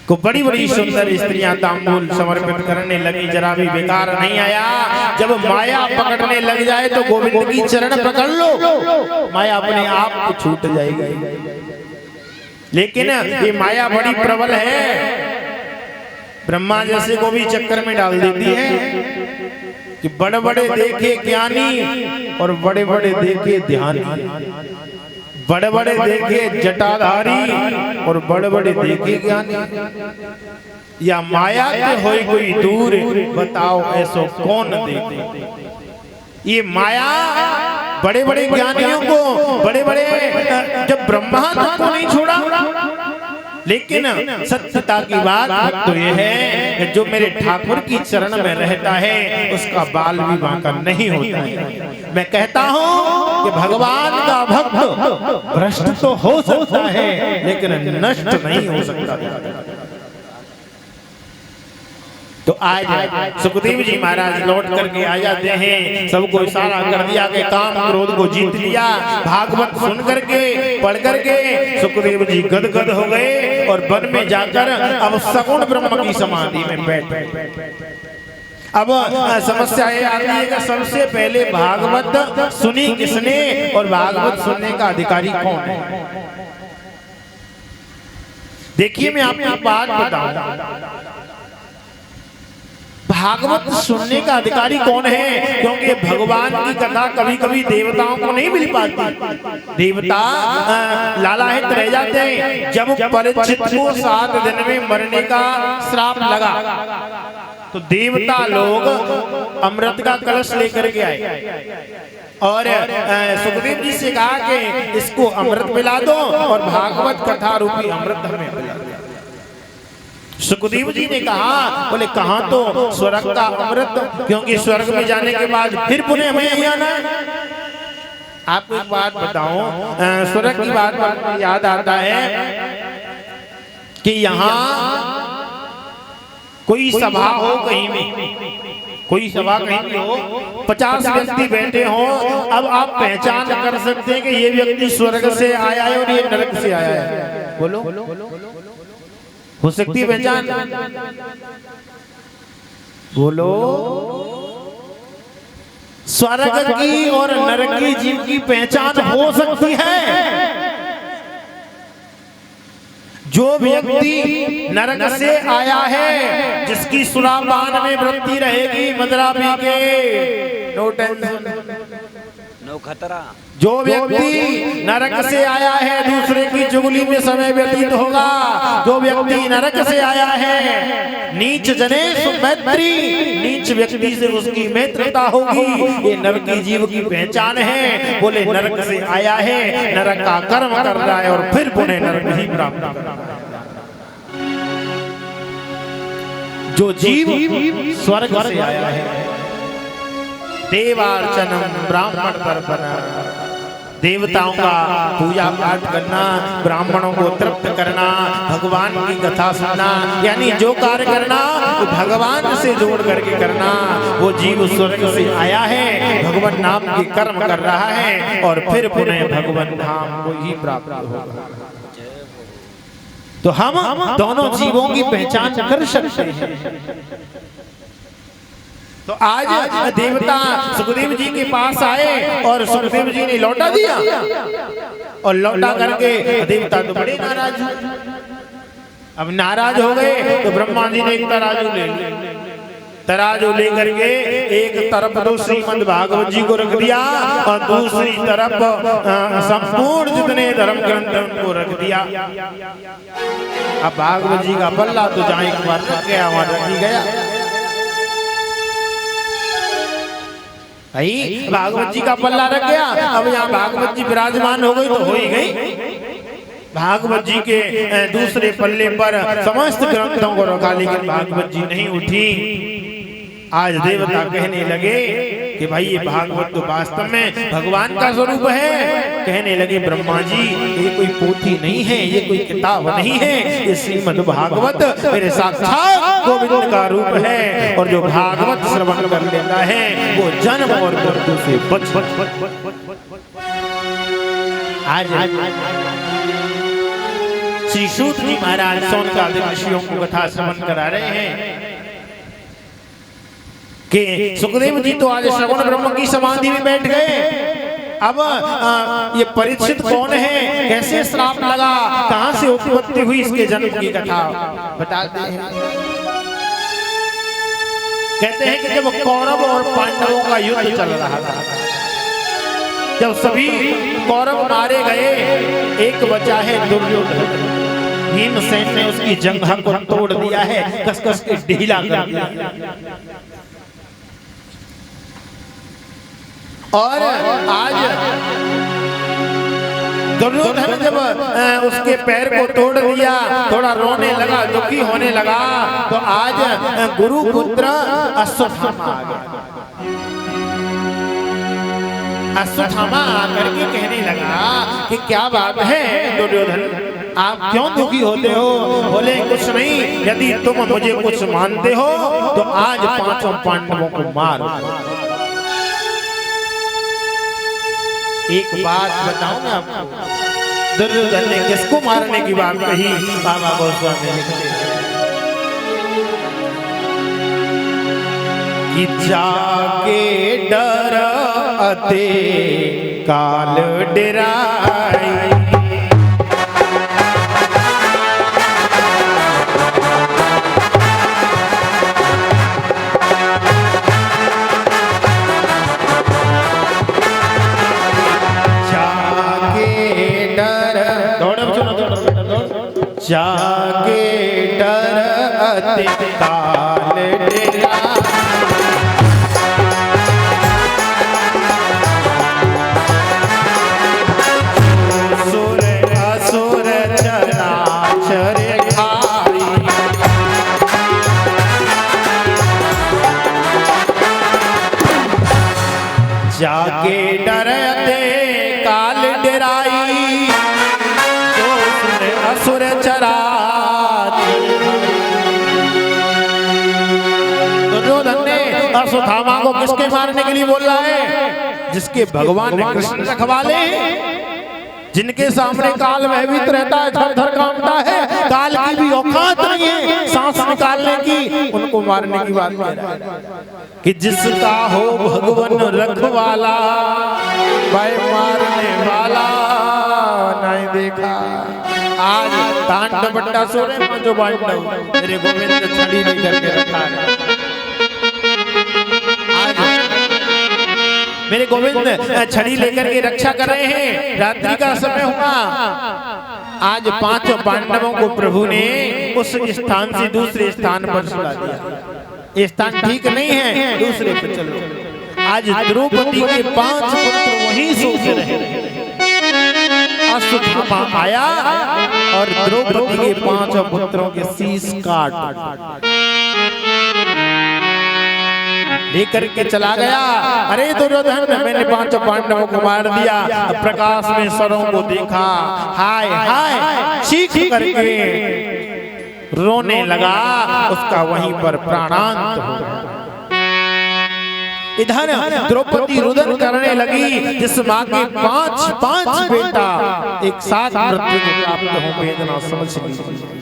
को बड़ी बड़ी सुंदर स्त्रियां तांबूल समर्पित करने लगी, जरा भी बेकार नहीं आया। जब माया पकड़ने लग जाए तो गोविंद की चरण पकड़ लो, माया अपने आप छूट जाएगी। लेकिन ये माया बड़ी प्रबल है, ब्रह्मा जैसे को भी चक्कर में डाल देती है कि बड़े बड़े देखे ज्ञानी और बड़े बड़े देखे ध्यानी, बड़े बड़े देखे जटाधारी और बड़े बड़े देखे ज्ञानी। या माया के होई कोई दूर, बताओ ऐसो कौन देखे। ये माया बड़े बड़े ज्ञानियों को, बड़े बड़े जब ब्रह्मा को नहीं छोड़ा, लेकिन सत्यता की बात तो ये है कि जो मेरे ठाकुर की चरण में रहता है उसका बाल भी बांका नहीं होता है। मैं कहता हूँ कि भगवान का भक्त भ्रष्ट तो हो सकता है लेकिन नष्ट नहीं हो सकता। तो आज सुखदेव जी महाराज लौट करके आ जाते हैं, सबको इशारा कर दिया कि काम क्रोध को जीत लिया। भागवत सुन करके पढ़ करके सुखदेव जी गदगद हो गए और वन में जाकर अब सगुण ब्रह्म की समाधि में बैठ। अब समस्या ये आती है कि सबसे पहले भागवत सुनी किसने और भागवत सुनने का अधिकारी कौन है। देखिए मैं आपको बात बताऊं, भागवत सुनने का अधिकारी कौन है, क्योंकि भगवान की कथा कभी कभी देवताओं को नहीं मिल पाती। देवता लालायित रह जाते हैं। जब परीक्षित को 7 दिन में मरने का श्राप लगा तो देवता लोग अमृत का कलश लेकर के आए और सुखदेव जी से कहा कि इसको अमृत पिला दो और भागवत कथा रूपी अमृत हमें पिला दो। सुखदेव जी ने कहा, बोले कहाँ तो स्वर्ग का अमृत, क्योंकि स्वर्ग में जाने के बाद फिर पुनः हमें यहीं आना है। आपको एक बात बताऊं, स्वर्ग की बात याद आता है कि यहाँ कोई सभा हो कहीं में, कोई सभा कहीं भी हो, 50 व्यक्ति बैठे हो, अब आप पहचान कर सकते हैं कि ये व्यक्ति स्वर्ग से आया है और ये नरक से आया है। बोलो हो सकती है पहचान? बोलो। स्वर्ग की और नरक की जीव की पहचान हो सकती है। जो व्यक्ति नरक से आया है, जिसकी सुरापान में वृत्ति रहेगी, मदरा पी के, नो टेंशन नो खतरा। जो व्यक्ति नरक से आया है दूसरे की चुगली में समय व्यतीत होगा। जो व्यक्ति नरक से आया है नीच जने मैत्री, नीच व्यक्ति से उसकी मैत्रिता होगी। ये नरकी जीव की पहचान है। बोले नरक से आया है, नरक का कर्म कर रहा है और फिर पुनः नरक ही प्राप्त कर रहा है। जो जीव स्वर्ग से आया है, देवार्चनम ब्राह्मण तर्पण, देवताओं का पूजा पाठ करना, ब्राह्मणों को तृप्त करना, भगवान की कथा सुनना, यानी जो कार्य करना वो भगवान से जोड़ करके करना। वो जीव स्वर्ग से आया है, भगवान नाम के कर्म कर रहा है और फिर पुनः भगवान धाम को ही प्राप्त होगा। तो हम दोनों जीवों की पहचान कर सकते हैं। तो आज देवता सुखदेव जी के पास आए और सुखदेव जी ने लौटा दिया और लौटा करके देवता तो बड़े नाराज हुए। अब नाराज हो गए तो ब्रह्मा जी ने एक तराजू ले लिया। तराजू लेकर के एक तरफ तो श्रीमद् भागवत जी को रख दिया और दूसरी तरफ संपूर्ण जितने धर्म ग्रंथ उनको रख दिया। अब भागवत जी का पल्ला तो जहाँ एक बार रख गया वहां रख ही गया। भागवत जी का पल्ला रख गया, अब यहाँ भागवत जी विराजमान हो गई तो हो ही गई। भागवत जी के दूसरे पल्ले पर समस्त ग्रंथों को रखा, लेकिन भागवत जी नहीं उठी। आज देवता कहने लगे कि भाई ये भागवत तो वास्तव में भगवान का स्वरूप है। कहने लगे ब्रह्मा जी ये कोई पोथी नहीं है, ये कोई किताब नहीं है, ये श्रीमद् भागवत मेरे साक्षात गोविंद का रूप है। और जो भागवत श्रवण कर लेता है वो जन्म और मृत्यु से बच। आज श्री सूत जी महाराज सोनकादिक ऋषियों को कथा श्रवण करा रहे हैं कि सुखदेव जी तो आज श्रवण ब्रह्म की समाधि में बैठ गए। अब ये परीक्षित कौन है, कैसे श्राप लगा, कहां से उत्पत्ति हुई, इसके जन्म की कथा बताते हैं। कहते हैं कि जब कौरव और पांडवों का युद्ध चल रहा था, जब सभी कौरव मारे गए, एक बचा है दुर्योधन। भीमसेन ने उसकी जंघा को तोड़ दिया है, कस कस के ढीला कर दिया। और आज दुर्योधन जब उसके पैर को तोड़ दिया, थोड़ा रोने लगा, दुखी होने लगा, तो आज गुरुपुत्र अश्वत्थामा आ गया। अश्वत्थामा आकर के कहने लगा कि क्या बात है दुर्योधन, आप क्यों दुखी होते हो? बोले कुछ नहीं, यदि तुम मुझे कुछ मानते हो तो आज पांचों पांडवों को मारो। एक बात बताऊं ना आपको, दुर्योधन ने किसको मारने की बात कही? बाबा गोस्वामी लिखते हैं कि जाके डरते काल डराई, जाके डरते काल डराई, सुर असुर चराचर खाई, जाके डरते काल डराई, असुर दुर्योधन ने अश्वत्थामा को किसके मारने के लिए बोल रहा है? जिसके भगवान ने कृष्ण रखवाले, जिनके सामने काल भयभीत रहता है, थर थर कांपता है, काल की भी औकात नहीं है सांस निकालने की, उनको मारने की बात कह रहा है कि जिसका हो भगवान रखवाला, भाई मारने वाला नहीं देखा। आज तांड बट्टा सोरे में जो बांटो, मेरे गोविंद छड़ी नहीं करके रखा है। आज मेरे गोविंद छड़ी लेकर के रक्षा कर रहे हैं, रात्रि का समय हुआ। आज पांचों पांडवों को प्रभु ने उस स्थान से दूसरे स्थान पर सुला दिया। ये स्थान ठीक नहीं है, दूसरे पर चलो। आज द्रौपदी के 5 पुत्र वहीं सोते रहे। अश्वत्थामा आया और द्रौपदी के 5 पुत्रों के शीश काट लेकर के चला गया। अरे दुर्योधन, मैंने 5 पांडवों को मार दिया। प्रकाश में सरों को देखा, हाय हाय चीख करके रोने लगा, उसका वहीं पर प्राणांत हो गया। इधर द्रौपदी रुदन करने लगी, जिस मां के 5 बेटा एक साथ मृत्यु को प्राप्त हो, वेदना समझ लीजिए।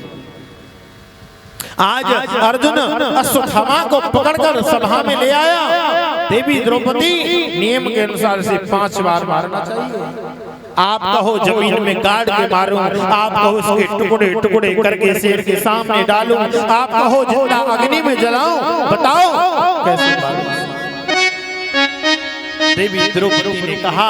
आज अर्जुन अश्वत्थामा को पकड़कर सभा में ले आया। देवी द्रौपदी नियम के अनुसार से 5 बार मारना चाहिए। आप कहो जमीन में गाड़ के मारूं, आप कहो उसके टुकड़े टुकड़े करके शेर के सामने डालूं, आप कहो जिंदा अग्नि में जलाऊं, बताओ कैसे मारूं? देवी द्रौपदी ने कहा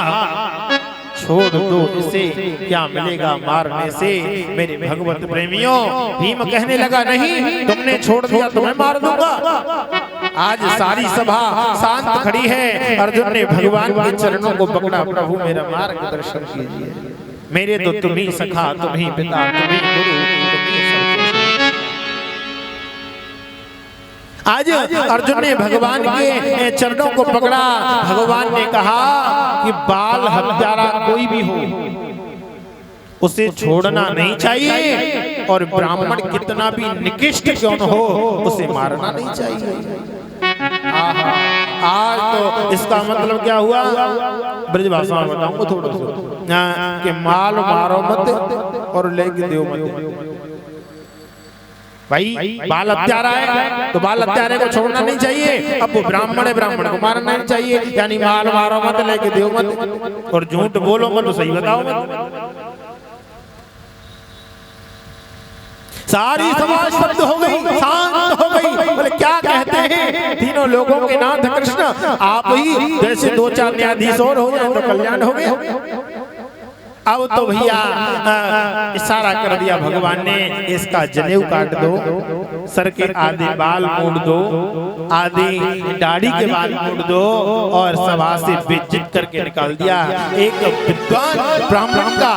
छोड़ दो इसे, क्या मिलेगा मारने से? मेरे भगवत प्रेमियों, भीम कहने लगा नहीं, तुमने छोड़ दिया तो मैं मार दूंगा। आज सारी सभा शांत खड़ी है। अर्जुन ने भगवान के चरणों को पकड़ा, प्रभु मेरा मार्गदर्शन कीजिए, मेरे तो तुम ही सखा, तुम ही पिता, तुम ही गुरु, तुम ही सब। आज अर्जुन ने भगवान के चरणों को पकड़ा। भगवान ने कहा कि बाल हत्यारा कोई भी हो, उसे छोड़ना नहीं चाहिए, और ब्राह्मण कितना भी निकृष्ट क्यों न हो, उसे मारना नहीं चाहिए। आज तो इसका मतलब क्या हुआ? ब्रज भाषा में बताऊंगा थोड़ा सा कि माल मारो मत और लेके देव मत। भाई बाल हत्यारा है तो बाल हत्यारे को छोड़ना नहीं चाहिए। अब वो ब्राह्मण है, ब्राह्मण को मारना नहीं चाहिए। यानी माल मारो मत, लेके देव मत, और झूठ बोलो मत, तो सही बताओ मत। सारी समाज शब्द हो गई, शांत हो गई। बोले क्या कहते हैं तीनों लोगों के नाथ कृष्ण, आप ही जैसे 2-4 न्यायाधीश और हो जाए तो कल्याण हो गया। अब तो भैया इशारा कर दिया भगवान ने, इसका जनेऊ काट दो, सर के आधे बाल मोड़ दो, आधे दाढ़ी के बाल मोड़ दो, और सभा से बेइज्जत करके निकाल दिया। एक विद्वान ब्राह्मण का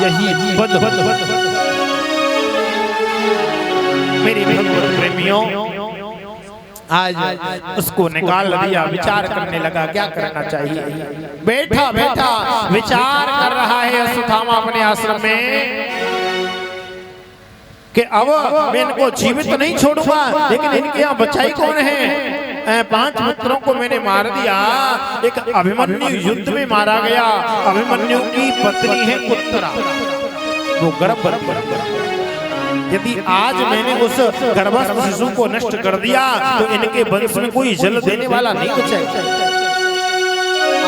यही बद मेरे भगवत प्रेमियों, आज उसको निकाल दिया। विचार करने लगा क्या करना चाहिए। बैठा बैठा विचार कर रहा है अश्वत्थामा अपने आश्रम में कि अब मैं इनको जीवित नहीं छोड़ूंगा, लेकिन इनके यहाँ बचाई कौन है। 5 मित्रों को मैंने मार दिया, एक अभिमन्यु युद्ध में मारा गया। अभिमन्यु की पत्नी है उत्तरा, वो गर्भवती। यदि आज मैंने उस गर्भस्थ शिशु को नष्ट कर दिया तो इनके वंश में कोई जल देने वाला नहीं बचेगा।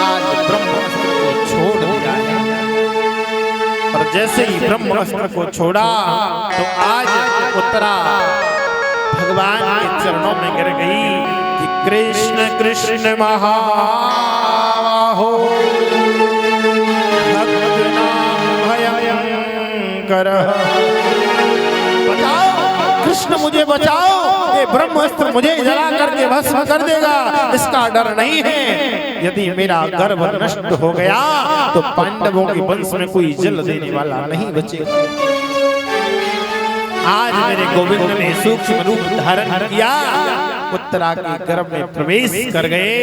आज ब्रह्मास्त्र को छोड़ दिया है, और जैसे ही ब्रह्मास्त्र को छोड़ा तो आज उत्तरा भगवान के चरणों में गिर गई कि कृष्ण कृष्ण महाबाहो भक्त नाम भयंकर, कृष्ण मुझे बचाओ, ये ब्रह्मास्त्र मुझे जला करके भस्म कर देगा, इसका डर नहीं है। यदि मेरा गर्भ नष्ट हो गया तो पांडवों के वंश में कोई जल देने वाला नहीं बचेगा। आज मेरे गोविंद ने सूक्ष्म रूप धारण किया, उत्तरा के गर्भ में प्रवेश कर गए,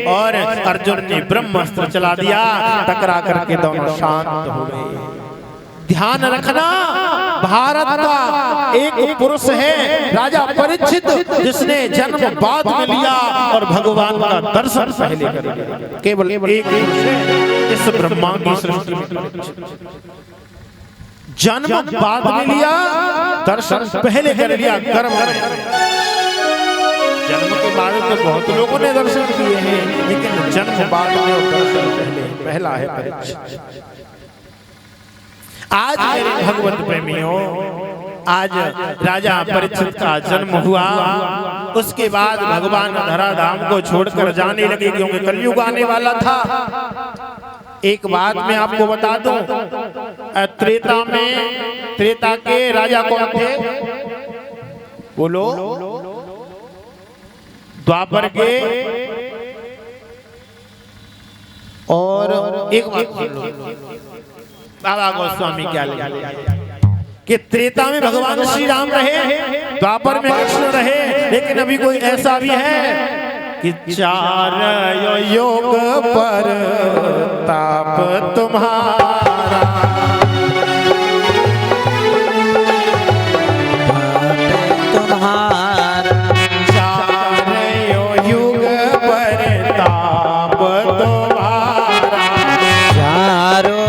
और अर्जुन ने ब्रह्मास्त्र चला दिया। टकरा करके दोनों शांत हो गए। ध्यान रखना, भारत का एक पुरुष है राजा परीक्षित, जिसने जन्म बाद में लिया और भगवान का दर्शन पहले कर लिया। केवल एक पुरुष है इस ब्रह्मांड की सृष्टि में, जन्म बाद में लिया, दर्शन पहले कर लिया गर्भ में। जन्म के बाद तो बहुत लोगों ने दर्शन किए हैं, लेकिन जन्म बाद में और दर्शन पहला है परीक्षित। आज मेरे भगवत प्रेमियों, आज राजा परीक्षित का जन्म हुआ। उसके बाद भगवान धराधाम को छोड़कर जाने लगे, क्योंकि कलयुग आने वाला था। एक बात मैं आपको बता दूं, त्रेता के राजा कौन थे बोलो? द्वापर के, और एक बाबा गोस्वामी क्या कि त्रेता में भगवान श्री राम रहे, द्वापर में कृष्ण रहे, लेकिन अभी कोई ऐसा भी है कि 4 योग पर ताप तुम्हारा, तुम्हारा 4 युग पर ताप तुम्हारा, चारों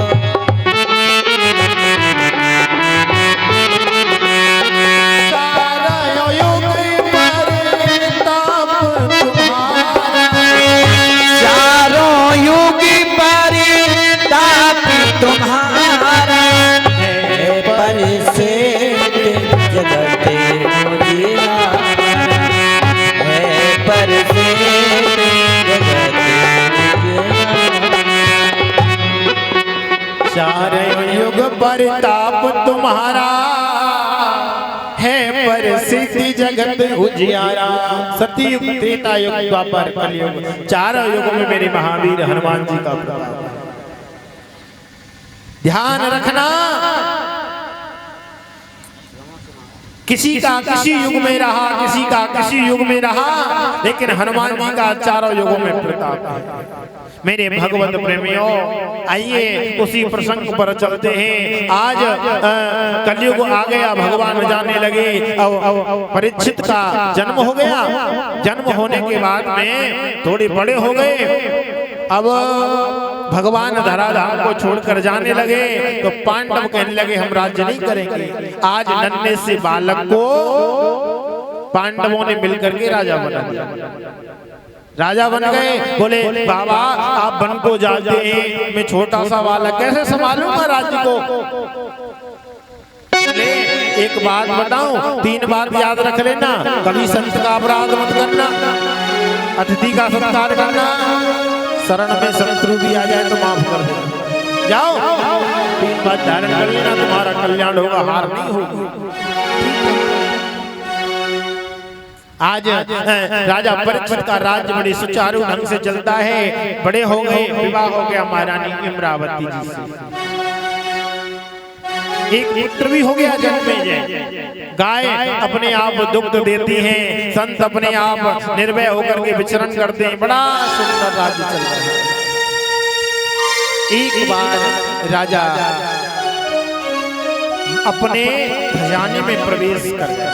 परताप तुम्हारा है, परिस्थिति जगत उजियारा। सतयुग, त्रेता युग, द्वापर, कलयुग, 4 युगों में मेरे महावीर हनुमान जी का प्रताप। ध्यान रखना, किसी का किसी युग में रहा, किसी का किसी युग में रहा, लेकिन हनुमान जी का 4 युगों में प्रताप है। मेरे भगवत प्रेमियों, आइए उसी प्रसंग पर चलते हैं। आज कलयुग आ गया, भगवान जाने लगे, परीक्षित का जन्म हो गया। जन्म होने के बाद में थोड़े बड़े हो गए। अब भगवान धराधाम को छोड़कर जाने लगे तो पांडव कहने लगे हम राज्य नहीं करेंगे। आज नन्हे से बालक को पांडवों ने मिलकर के राजा बना दिया। राजा बन गए। बोले बाबा आप वन को जाते हैं, मैं छोटा सा बालक कैसे संभालूंगा राज्य को। एक बात बताऊं, 3 बात याद रख लेना, कभी संत का अपराध मत करना, अतिथि का सत्कार करना, शरण में शत्रु भी आ जाए तो माफ कर देना। जाओ 3 बात धारण कर लेना, तुम्हारा कल्याण होगा, हार नहीं होगी। आज राजा परीक्षित का राज्य बड़े सुचारू ढंग से चलता है। बड़े हो गए, विवाह हो गया महारानी इमरावती जी से। एक पुत्र भी हो गया जन्मेजय। गाय अपने आप दुग्ध देती हैं, संत अपने आप निर्भय होकर के विचरण करते हैं। बड़ा सुंदर राज्य चल रहा है। एक बार राजा अपने खजाने में प्रवेश कर गया।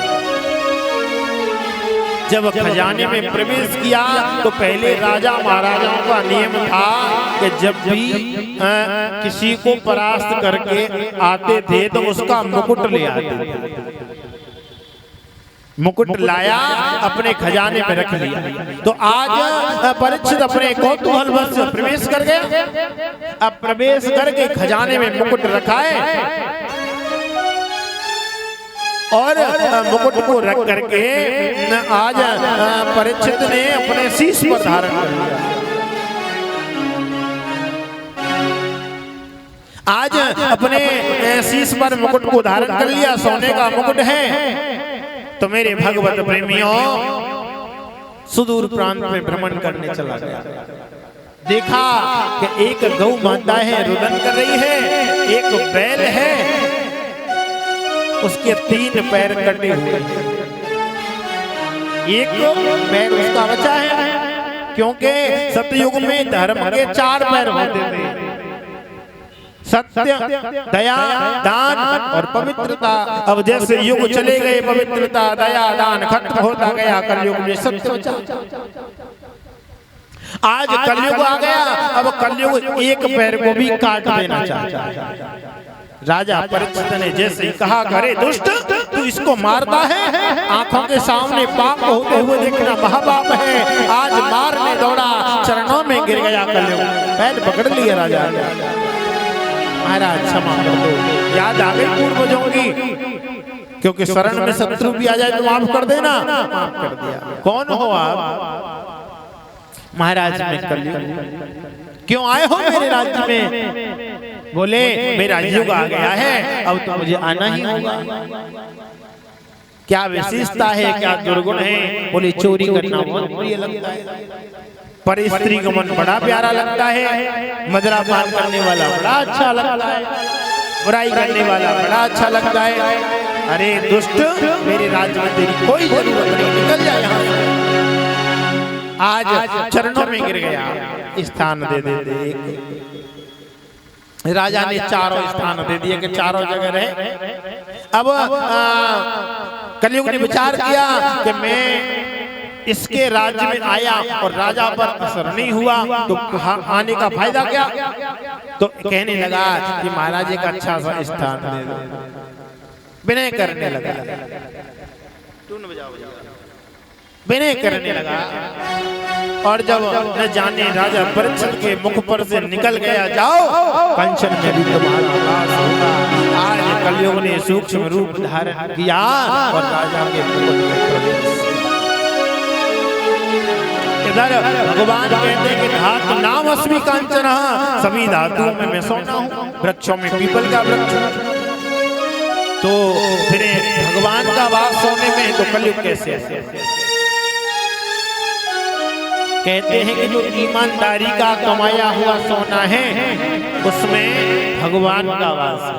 जब खजाने में प्रवेश किया तो पहले राजा महाराजाओं का नियम था कि जब भी किसी को परास्त करके आते थे तो उसका मुकुट ले आते थे। मुकुट लाया, अपने खजाने में रख लिया। तो आज परीक्षित अपने कौतूहलवश प्रवेश कर गया। अब प्रवेश करके खजाने में मुकुट रखा है और मुकुट को रख करके आज परीक्षित ने अपने शीश पर धारण कर लिया। आज अपने शीश पर मुकुट को धारण कर लिया, सोने का मुकुट है। तो मेरे भगवत प्रेमियों सुदूर प्रांत में भ्रमण करने चला गया। देखा कि एक गौ माता है, रुदन कर रही है, एक बैल है, उसके 3 पैर कटे हुए, एक पैर उसका बचा है, क्योंकि सतयुग में धर्म के 4 पैर होते थे, सत्य, दया, दान और पवित्रता। अब जैसे युग चले गए, पवित्रता, दया, दान खत्म होता गया, कलयुग में सत्य बचा। आज कलयुग आ गया, अब कलयुग एक पैर को भी काट देना चाहता है। राजा परीक्षित ने जैसे ही कहा, अरे दुष्ट तू इसको मारता है, आंखों के सामने पाप होते हुए देखना महापाप है। आज मारने दौड़ा, चरणों में गिर गया कलयुग, पैर पकड़ लिया राजा। महाराज क्षमा कर दो, याद आ गई पूर्वजों की, क्योंकि शरण में शत्रु भी आ जाए तो माफ कर देना। माफ कर दिया। कौन हो आप? महाराज में कलयुग क्यों आए हो मेरे राज्य में? बोले मेरा युग आ गया है, अब तो मुझे आना ही होगा। क्या विशेषता है, क्या दुर्गुण है? बोले चोरी करना बहुत प्रिय लगता है, पर स्त्री का मन बड़ा प्यारा लगता है, मदरा पान करने वाला बड़ा अच्छा लगता है, बुराई करने वाला बड़ा अच्छा लगता है। अरे दुष्ट, मेरे राज्य में तेरी कोई जरूरत नहीं, निकल जा यहाँ से। आज चरणों में गिर गया, स्थान दे दे। राजा ने 4 स्थान दे दिए कि 4 जगह रहे। अब कलयुग ने विचार किया कि मैं इसके राज्य में आया और राजा पर असर नहीं हुआ तो आने का फायदा क्या? तो कहने लगा कि महाराज एक अच्छा सा स्थान दे दो। विनय करने लगा, विनय करने लगा। और जब न जाने राजा परीक्षित के मुख पर से निकल गया, जाओ कंचन में भी तुम्हारा वास होगा। आज कलयुग ने सूक्ष्म रूप धारण किया और राजा के मुकुट में प्रवेश। इधर भगवान कहते कि धातु नाम अस्मि कांचन, सभी धातुओं में मैं सोना हूँ, वृक्षों में पीपल का वृक्ष। तो फिर भगवान का वास सोने में, तो कलयुग कैसे ऐसे? कहते हैं कि जो ईमानदारी का कमाया हुआ सोना है उसमें भगवान का वास है।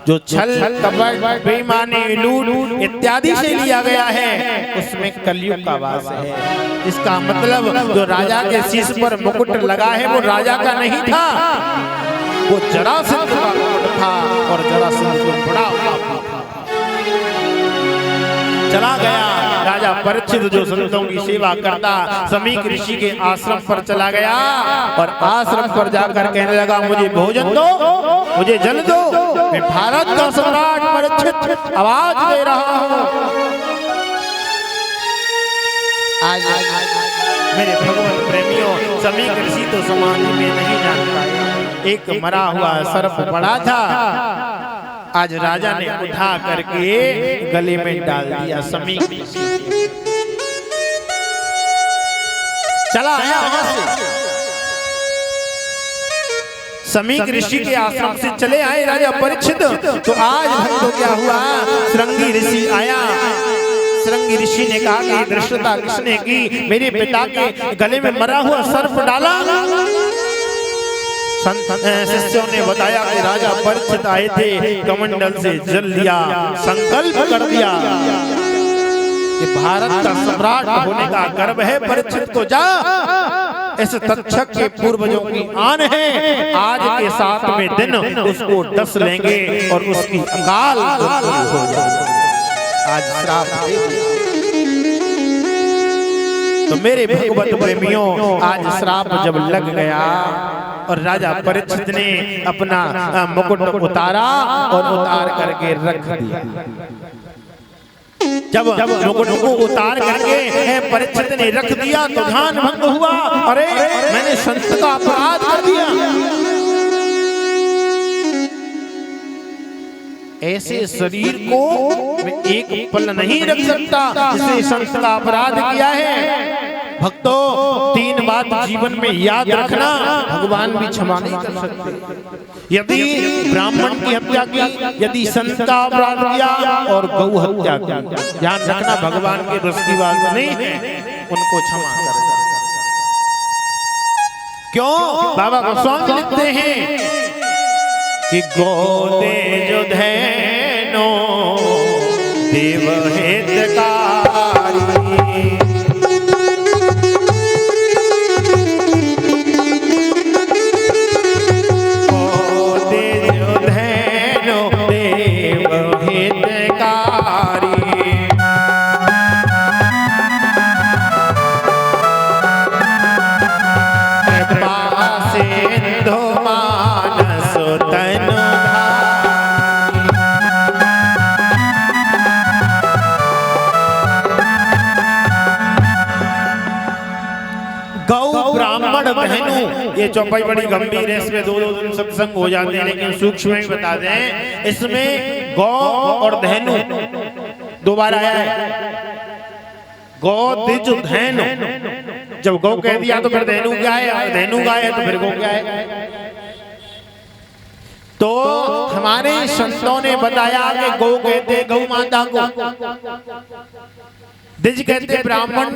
जो छल कपट बेईमानी लूट इत्यादि से लिया गया है उसमें कलयुग का वास है। इसका मतलब जो राजा के शीश पर मुकुट लगा है वो राजा का नहीं था, वो जरासंध का मुकुट था और जरासंध को बड़ा चला गया। राजा राजा परीक्षित जो संतों की सेवा करता समीक ऋषि के आश्रम पर चला गया और आश्रम पर जाकर कहने लगा मुझे भोजन दो, मुझे जल दो, मैं भारत का सम्राट परीक्षित आवाज दे रहा हूँ। आज मेरे भगवत प्रेमियों समीक ऋषि तो समाधि में नहीं जान पाया। एक मरा हुआ सर्प पड़ा था, आज राजा ने उठा करके गले में डाल दिया। समीक चला आया वहां से, समीक ऋषि के आश्रम से चले आए राजा परीक्षित। तो आज भक्तों क्या हुआ, श्रृंगी ऋषि आया। श्रृंगी ऋषि ने कहा कि धृष्टता किसने की, मेरे पिता के गले में मरा हुआ सर्प डाला। शिष्यों ने बताया कि राजा परीक्षित आए थे, कमंडल से जल लिया, संकल्प कर दिया कि भारत का सम्राट होने का गर्व है परीक्षित को। जा इस तक्षक के पूर्वजों की आन है, आज के 7वें दिन उसको डस लेंगे और उसकी अकाल हो जाएगी। आज श्राप तो मेरे भगवत प्रेमियों आज श्राप जब लग गया और राजा परीक्षित ने अपना मुकुट उतारा और उतार करके रख दिया। जब मुकुट को उतार करके परीक्षित ने रख दिया तो ध्यान भंग हुआ, अरे मैंने संत का अपराध कर दिया। ऐसे शरीर को मैं एक पल नहीं रख सकता जिसे संत का अपराध किया है। भक्तों 3 बात जीवन में याद रखना, भगवान भी क्षमा नहीं कर सकते। यदि ब्राह्मण की हत्या की, यदि संत का अपराध किया और गौ हत्या की, ध्यान रखना भगवान के रस की बात नहीं है, उनको क्षमा करेगा। क्यों? बाबा गोस्वामी लिखते हैं कि गोदे जो धैनो देव हितकारी, गोदे जो धैनो देव हितकारी, कृपा सिंधु मानस तनु गौ ब्राह्मण बहनों, ये चौपाई बड़ी गंभीर है, इसमें 2-2 दिन सत्संग हो जाते हैं, लेकिन सूक्ष्म में बता दें, इसमें गौ और धैनु 2 बार आया है। गौ दिज धैनु, जब गौ कह दिया तो फिर धैनु क्या है, और धैनु गाय है तो फिर गौ क्या है। तो हमारे संतों ने बताया कि गौ कहते गौ माता को, दिज कहते ब्राह्मण